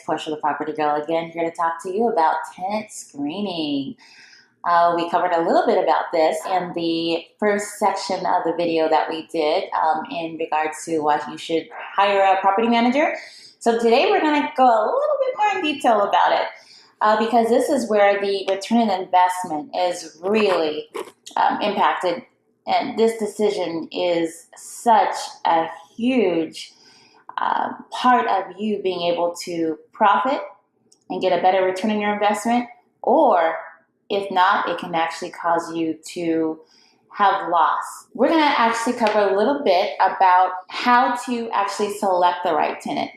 Portia, the property girl, again here to talk to you about tenant screening. We covered a little bit about this in the first section of the video that we did in regards to why you should hire a property manager. So today we're going to go a little bit more in detail about it because this is where the return on investment is really impacted. And this decision is such a huge part of you being able to profit and get a better return on your investment, or if not, it can actually cause you to have loss. We're going to actually cover a little bit about how to actually select the right tenant.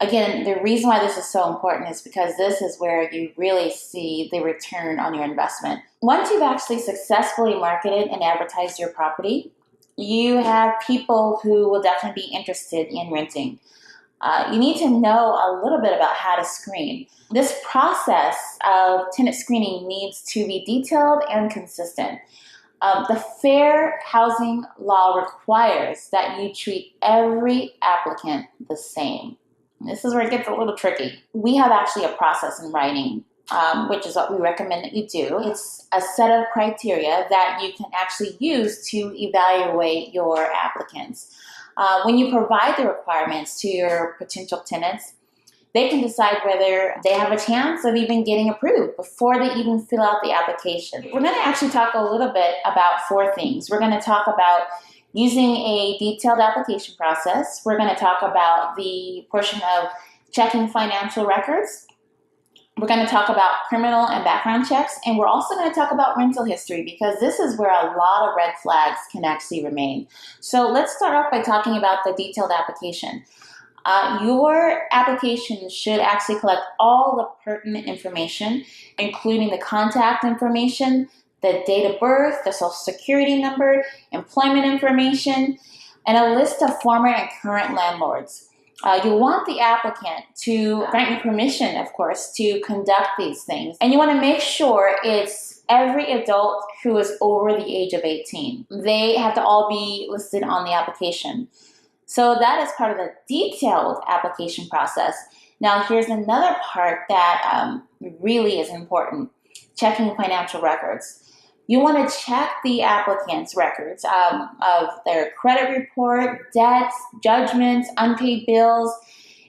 Again, the reason why this is so important is because this is where you really see the return on your investment. Once you've actually successfully marketed and advertised your property, you have people who will definitely be interested in renting. You need to know a little bit about how to screen. This process of tenant screening needs to be detailed and consistent. The Fair Housing Law requires that you treat every applicant the same. This is where it gets a little tricky. We have actually a process in writing, which is what we recommend that you do. It's a set of criteria that you can actually use to evaluate your applicants. When you provide the requirements to your potential tenants, they can decide whether they have a chance of even getting approved before they even fill out the application. We're going to actually talk a little bit about 4 things. We're going to talk about using a detailed application process. We're going to talk about the portion of checking financial records. We're going to talk about criminal and background checks, and we're also going to talk about rental history because this is where a lot of red flags can actually remain. So let's start off by talking about the detailed application. Your application should actually collect all the pertinent information, including the contact information, the date of birth, the social security number, employment information, and a list of former and current landlords. You want the applicant to grant you permission, of course, to conduct these things. And you want to make sure it's every adult who is over the age of 18. They have to all be listed on the application. So that is part of the detailed application process. Now, here's another part that really is important, checking financial records. You want to check the applicant's records of their credit report, debts, judgments, unpaid bills.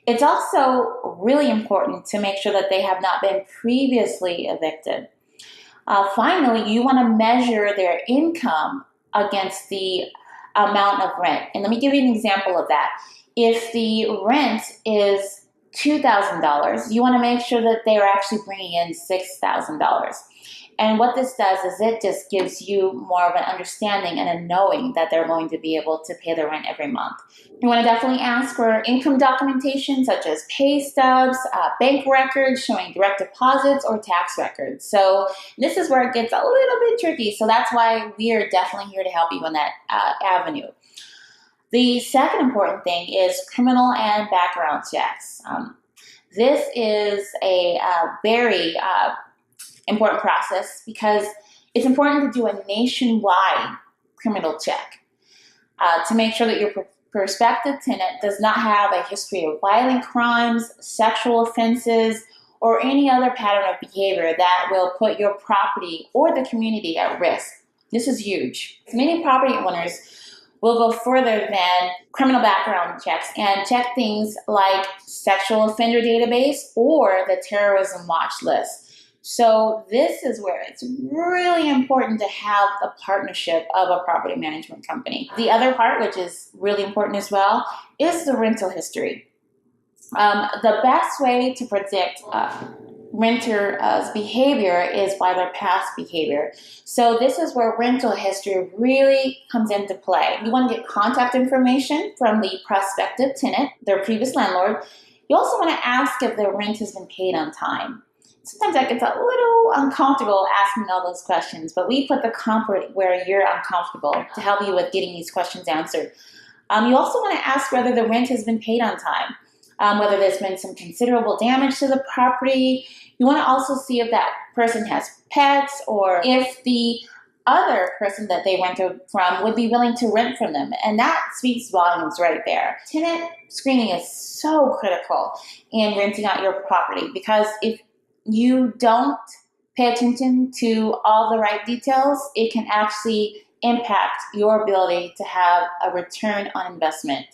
It's also really important to make sure that they have not been previously evicted. Finally, you want to measure their income against the amount of rent. And let me give you an example of that. If the rent is $2,000, you want to make sure that they are actually bringing in $6,000. And what this does is it just gives you more of an understanding and a knowing that they're going to be able to pay their rent every month. You want to definitely ask for income documentation such as pay stubs, bank records showing direct deposits, or tax records. So this is where it gets a little bit tricky. So that's why we are definitely here to help you in that avenue. The second important thing is criminal and background checks. This is a very important process because it's important to do a nationwide criminal check to make sure that your prospective tenant does not have a history of violent crimes, sexual offenses, or any other pattern of behavior that will put your property or the community at risk. This is huge. Many property owners will go further than criminal background checks and check things like sexual offender database or the terrorism watch list. So this is where it's really important to have a partnership of a property management company. The other part, which is really important as well, is the rental history. The best way to predict renter's behavior is by their past behavior. So this is where rental history really comes into play. You want to get contact information from the prospective tenant, their previous landlord. You also want to ask if their rent has been paid on time. Sometimes that gets a little uncomfortable asking all those questions, but we put the comfort where you're uncomfortable to help you with getting these questions answered. You also want to ask whether the rent has been paid on time, whether there's been some considerable damage to the property. You want to also see if that person has pets or if the other person that they rent from would be willing to rent from them. And that speaks volumes right there. Tenant screening is so critical in renting out your property, because if you don't pay attention to all the right details, it can actually impact your ability to have a return on investment.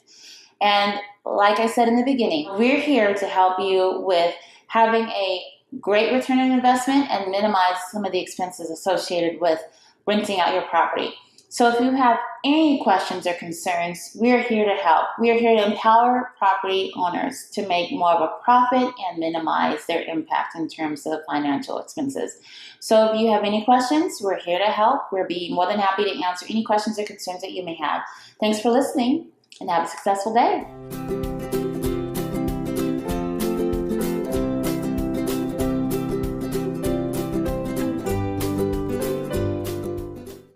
And like I said in the beginning, we're here to help you with having a great return on investment and minimize some of the expenses associated with renting out your property. So if you have any questions or concerns, we're here to help. We're here to empower property owners to make more of a profit and minimize their impact in terms of financial expenses. So if you have any questions, we're here to help. We'll be more than happy to answer any questions or concerns that you may have. Thanks for listening, and have a successful day.